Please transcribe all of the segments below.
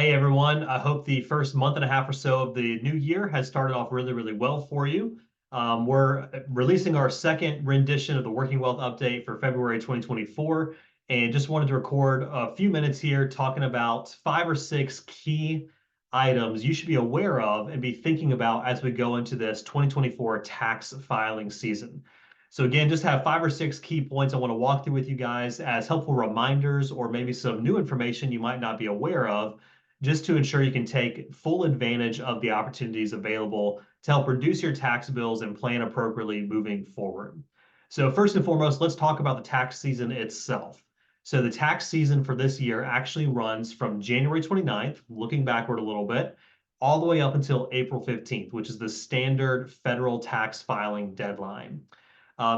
Hey everyone, I hope the first month and a half or so of the new year has started off really, really well for you. We're releasing our second rendition of the Working Wealth Update for February 2024, and just wanted to record a few minutes here talking about 5 or 6 key items you should be aware of and be thinking about as we go into this 2024 tax filing season. So again, just have 5 or 6 key points I want to walk through with you guys as helpful reminders or maybe some new information you might not be aware of just to ensure you can take full advantage of the opportunities available to help reduce your tax bills and plan appropriately moving forward. So first and foremost, let's talk about the tax season itself. So the tax season for this year actually runs from January 29th, looking backward a little bit, all the way up until April 15th, which is the standard federal tax filing deadline.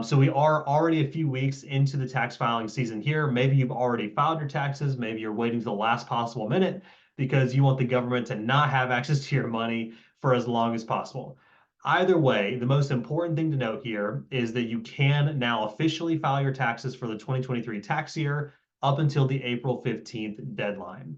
So we are already a few weeks into the tax filing season here. Maybe you've already filed your taxes. Maybe you're waiting to the last possible minute because you want the government to not have access to your money for as long as possible. Either way, the most important thing to note here is that you can now officially file your taxes for the 2023 tax year up until the April 15th deadline.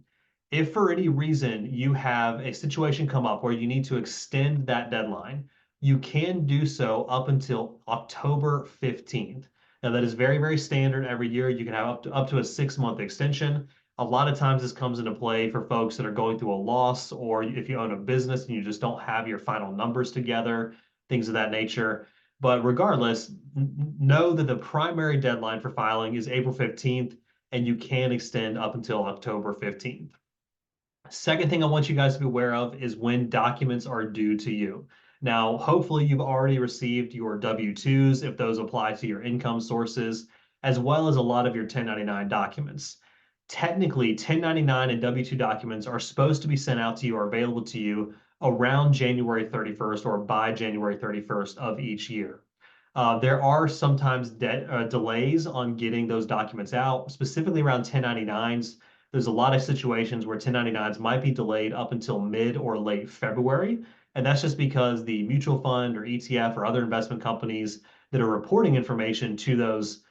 If for any reason you have a situation come up where you need to extend that deadline, you can do so up until October 15th. Now, that is very, very standard every year. You can have up to a 6 month extension. A lot of times this comes into play for folks that are going through a loss, or if you own a business and you just don't have your final numbers together, things of that nature. But regardless, know that the primary deadline for filing is April 15th, and you can extend up until October 15th. Second thing I want you guys to be aware of is when documents are due to you. Now, hopefully you've already received your W-2s if those apply to your income sources, as well as a lot of your 1099 documents. Technically, 1099 and W-2 documents are supposed to be sent out to you or available to you around January 31st or by January 31st of each year. There are sometimes delays on getting those documents out, specifically around 1099s. There's a lot of situations where 1099s might be delayed up until mid or late February. And that's just because the mutual fund or ETF or other investment companies that are reporting information to those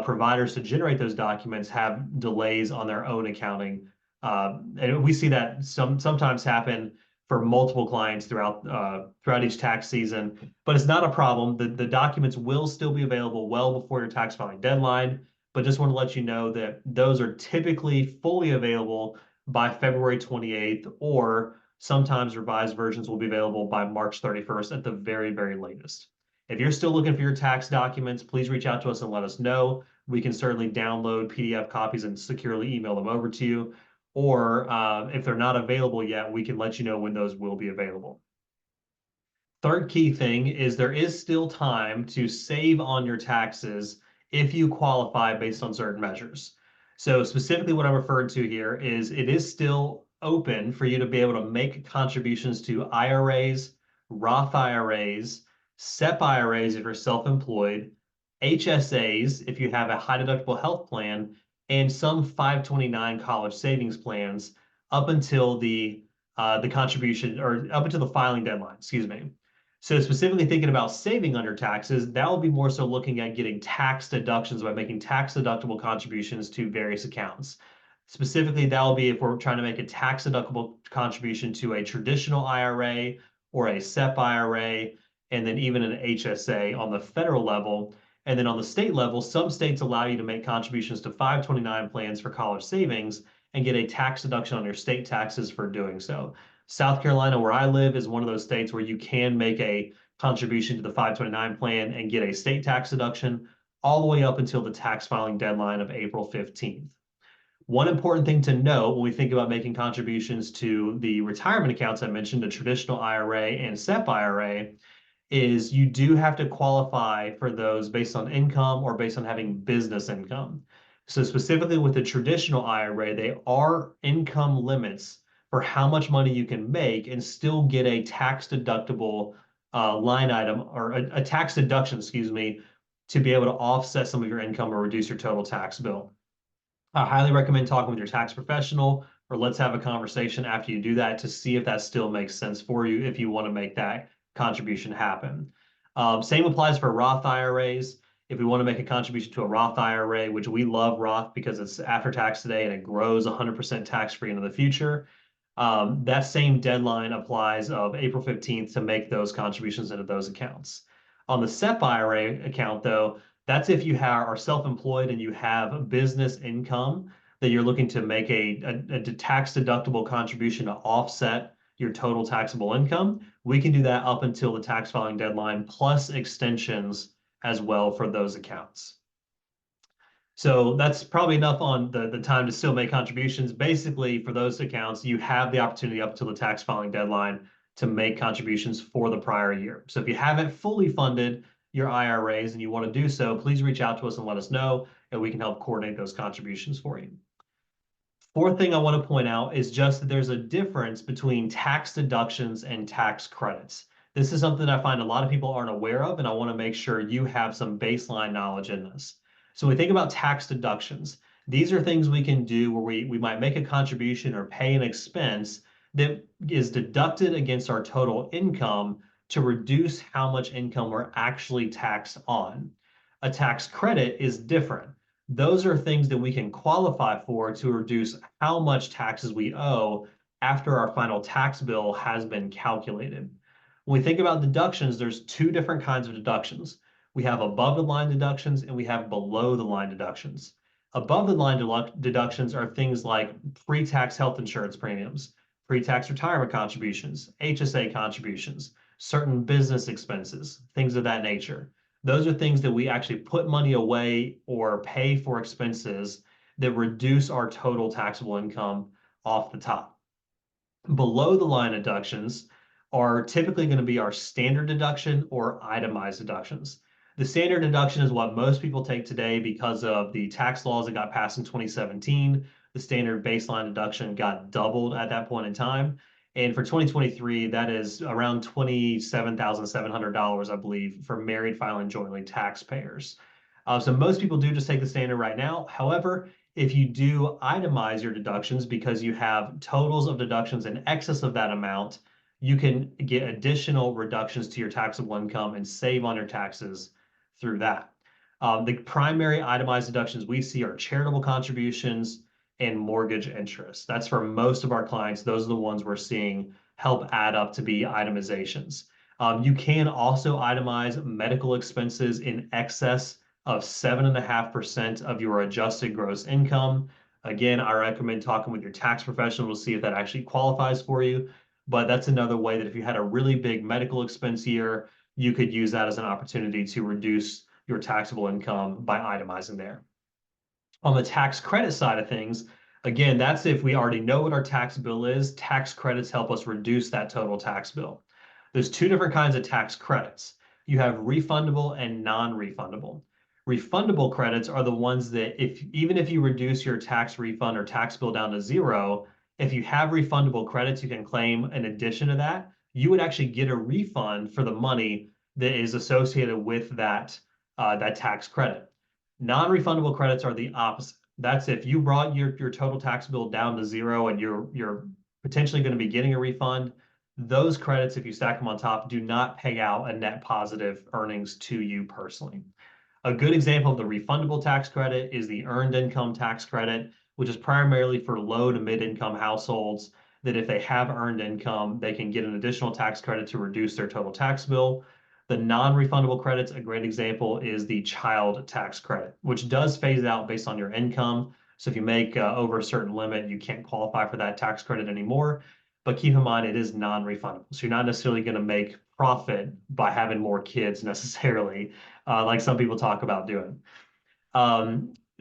providers to generate those documents have delays on their own accounting. And we see that sometimes happen for multiple clients throughout each tax season, but it's not a problem. The documents will still be available well before your tax filing deadline, but just want to let you know that those are typically fully available by February 28th, or sometimes revised versions will be available by March 31st at the very, very latest. If you're still looking for your tax documents, please reach out to us and let us know. We can certainly download PDF copies and securely email them over to you. Or if they're not available yet, we can let you know when those will be available. Third key thing is there is still time to save on your taxes if you qualify based on certain measures. So specifically what I'm referring to here is it is still open for you to be able to make contributions to IRAs, Roth IRAs, SEP IRAs if you're self-employed, HSAs if you have a high deductible health plan, and some 529 college savings plans up until the contribution or up until the filing deadline, excuse me. So specifically thinking about saving under taxes, that will be more so looking at getting tax deductions by making tax deductible contributions to various accounts. Specifically, that will be if we're trying to make a tax deductible contribution to a traditional IRA or a SEP IRA, and then even an HSA on the federal level. And then on the state level, some states allow you to make contributions to 529 plans for college savings and get a tax deduction on your state taxes for doing so. South Carolina, where I live, is one of those states where you can make a contribution to the 529 plan and get a state tax deduction all the way up until the tax filing deadline of April 15th. One important thing to note when we think about making contributions to the retirement accounts I mentioned, the traditional IRA and SEP IRA, is you do have to qualify for those based on income or based on having business income. So specifically with the traditional IRA, they are income limits for how much money you can make and still get a tax deductible line item or a tax deduction, excuse me, to be able to offset some of your income or reduce your total tax bill. I highly recommend talking with your tax professional, or let's have a conversation after you do that to see if that still makes sense for you if you want to make that contribution happen. Same applies for Roth IRAs. If we want to make a contribution to a Roth IRA, which we love Roth because it's after tax today and it grows 100% tax free into the future, that same deadline applies of April 15th to make those contributions into those accounts. On the SEP IRA account, though, that's if you are self-employed and you have business income that you're looking to make a tax deductible contribution to offset your total taxable income. We can do that up until the tax filing deadline, plus extensions as well for those accounts. So that's probably enough on the time to still make contributions. Basically, for those accounts, you have the opportunity up until the tax filing deadline to make contributions for the prior year. So if you haven't fully funded your IRAs and you want to do so, please reach out to us and let us know, and we can help coordinate those contributions for you. Fourth thing I want to point out is just that there's a difference between tax deductions and tax credits. This is something I find a lot of people aren't aware of, and I want to make sure you have some baseline knowledge in this. So when we think about tax deductions, these are things we can do where we might make a contribution or pay an expense that is deducted against our total income to reduce how much income we're actually taxed on. A tax credit is different. Those are things that we can qualify for to reduce how much taxes we owe after our final tax bill has been calculated. When we think about deductions, there's two different kinds of deductions. We have above the line deductions and we have below the line deductions. Above the line deductions are things like pre-tax health insurance premiums, pre-tax retirement contributions, HSA contributions, certain business expenses, things of that nature. Those are things that we actually put money away or pay for expenses that reduce our total taxable income off the top. Below the line deductions are typically going to be our standard deduction or itemized deductions. The standard deduction is what most people take today because of the tax laws that got passed in 2017. The standard baseline deduction got doubled at that point in time. And for 2023, that is around $27,700, I believe, for married filing jointly taxpayers. So most people do just take the standard right now. However, if you do itemize your deductions because you have totals of deductions in excess of that amount, you can get additional reductions to your taxable income and save on your taxes through that. The primary itemized deductions we see are charitable contributions and mortgage interest. That's for most of our clients. Those are the ones we're seeing help add up to be itemizations. You can also itemize medical expenses in excess of 7.5% of your adjusted gross income. Again, I recommend talking with your tax professional to see if that actually qualifies for you. But that's another way that if you had a really big medical expense year, you could use that as an opportunity to reduce your taxable income by itemizing there. On the tax credit side of things, again, that's if we already know what our tax bill is. Tax credits help us reduce that total tax bill. There's two different kinds of tax credits. You have refundable and non-refundable. Refundable credits are the ones that even if you reduce your tax refund or tax bill down to zero, if you have refundable credits, you can claim in addition to that, you would actually get a refund for the money that is associated with that tax credit. Non-refundable credits are the opposite. That's if you brought your total tax bill down to zero and you're potentially going to be getting a refund. Those credits, if you stack them on top, do not pay out a net positive earnings to you personally. A good example of the refundable tax credit is the earned income tax credit, which is primarily for low to mid-income households that if they have earned income, they can get an additional tax credit to reduce their total tax bill. The non-refundable credits, a great example is the child tax credit, which does phase out based on your income. So if you make over a certain limit, you can't qualify for that tax credit anymore. But keep in mind, it is non-refundable. So you're not necessarily going to make profit by having more kids necessarily, like some people talk about doing.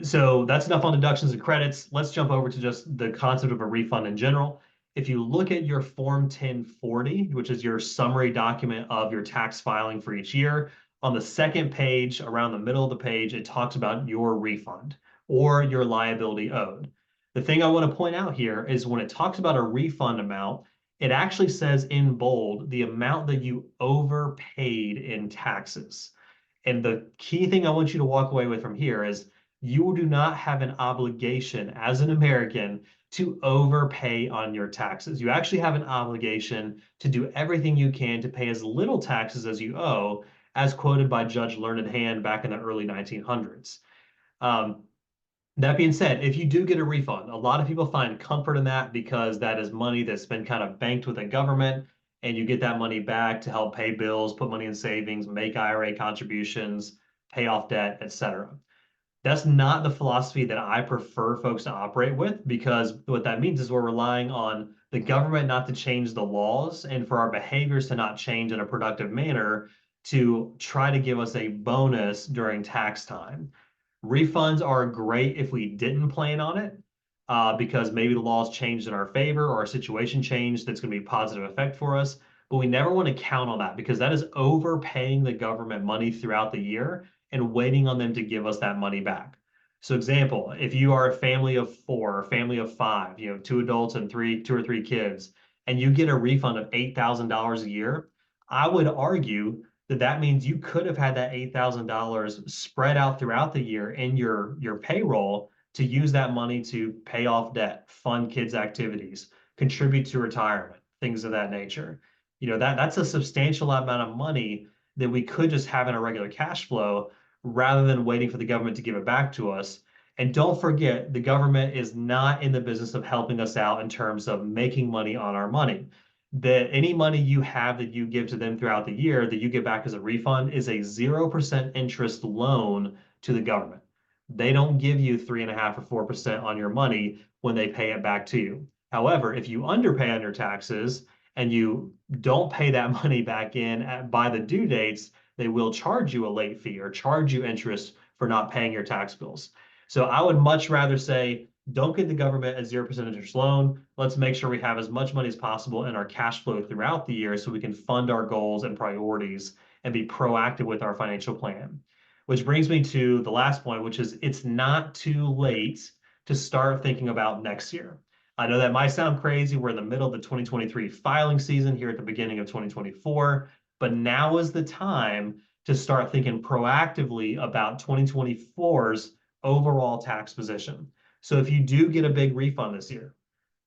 So that's enough on deductions and credits. Let's jump over to just the concept of a refund in general. If you look at your Form 1040, which is your summary document of your tax filing for each year, on the second page, around the middle of the page, it talks about your refund or your liability owed. The thing I want to point out here is when it talks about a refund amount, it actually says in bold the amount that you overpaid in taxes. And the key thing I want you to walk away with from here is you do not have an obligation as an American to overpay on your taxes. You actually have an obligation to do everything you can to pay as little taxes as you owe, as quoted by Judge Learned Hand back in the early 1900s. That being said, if you do get a refund, a lot of people find comfort in that because that is money that's been kind of banked with the government, and you get that money back to help pay bills, put money in savings, make IRA contributions, pay off debt, etc. That's not the philosophy that I prefer folks to operate with, because what that means is we're relying on the government not to change the laws and for our behaviors to not change in a productive manner to try to give us a bonus during tax time. Refunds are great if we didn't plan on it, because maybe the laws changed in our favor or our situation changed that's going to be a positive effect for us. But we never want to count on that because that is overpaying the government money throughout the year and waiting on them to give us that money back. So, example, if you are a family of four, a family of five, two adults and two or three kids, and you get a refund of $8,000 a year, I would argue that that means you could have had that $8,000 spread out throughout the year in your payroll to use that money to pay off debt, fund kids' activities, contribute to retirement, things of that nature. That's a substantial amount of money that we could just have in a regular cash flow rather than waiting for the government to give it back to us. And don't forget, the government is not in the business of helping us out in terms of making money on our money. That any money you have that you give to them throughout the year that you get back as a refund is a 0% interest loan to the government. They don't give you 3.5 or 4% on your money when they pay it back to you. However, if you underpay on your taxes and you don't pay that money back in by the due dates, they will charge you a late fee or charge you interest for not paying your tax bills. So I would much rather say, don't get the government a 0% interest loan. Let's make sure we have as much money as possible in our cash flow throughout the year so we can fund our goals and priorities and be proactive with our financial plan. Which brings me to the last point, which is it's not too late to start thinking about next year. I know that might sound crazy. We're in the middle of the 2023 filing season here at the beginning of 2024, but now is the time to start thinking proactively about 2024's overall tax position. So if you do get a big refund this year,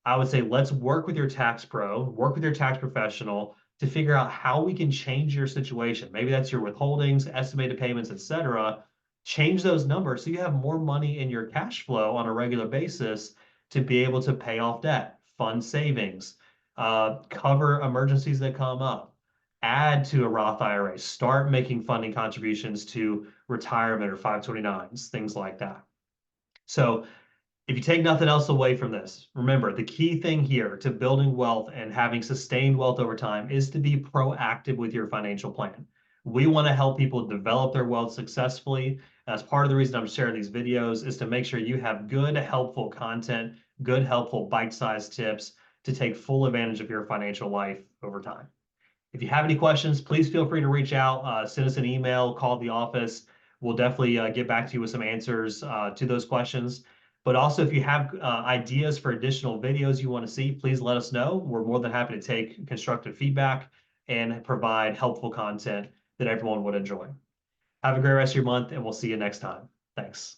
I would say let's work with your tax pro, work with your tax professional to figure out how we can change your situation. Maybe that's your withholdings, estimated payments, etc. Change those numbers so you have more money in your cash flow on a regular basis to be able to pay off debt, fund savings, cover emergencies that come up, add to a Roth IRA, start making funding contributions to retirement or 529s, things like that. So if you take nothing else away from this, remember the key thing here to building wealth and having sustained wealth over time is to be proactive with your financial plan. We want to help people develop their wealth successfully. As part of the reason I'm sharing these videos is to make sure you have good, helpful content, good, helpful bite-sized tips to take full advantage of your financial life over time. If you have any questions, please feel free to reach out, send us an email, call the office. We'll definitely get back to you with some answers to those questions. But also, if you have ideas for additional videos you want to see, please let us know. We're more than happy to take constructive feedback and provide helpful content that everyone would enjoy. Have a great rest of your month, and we'll see you next time. Thanks.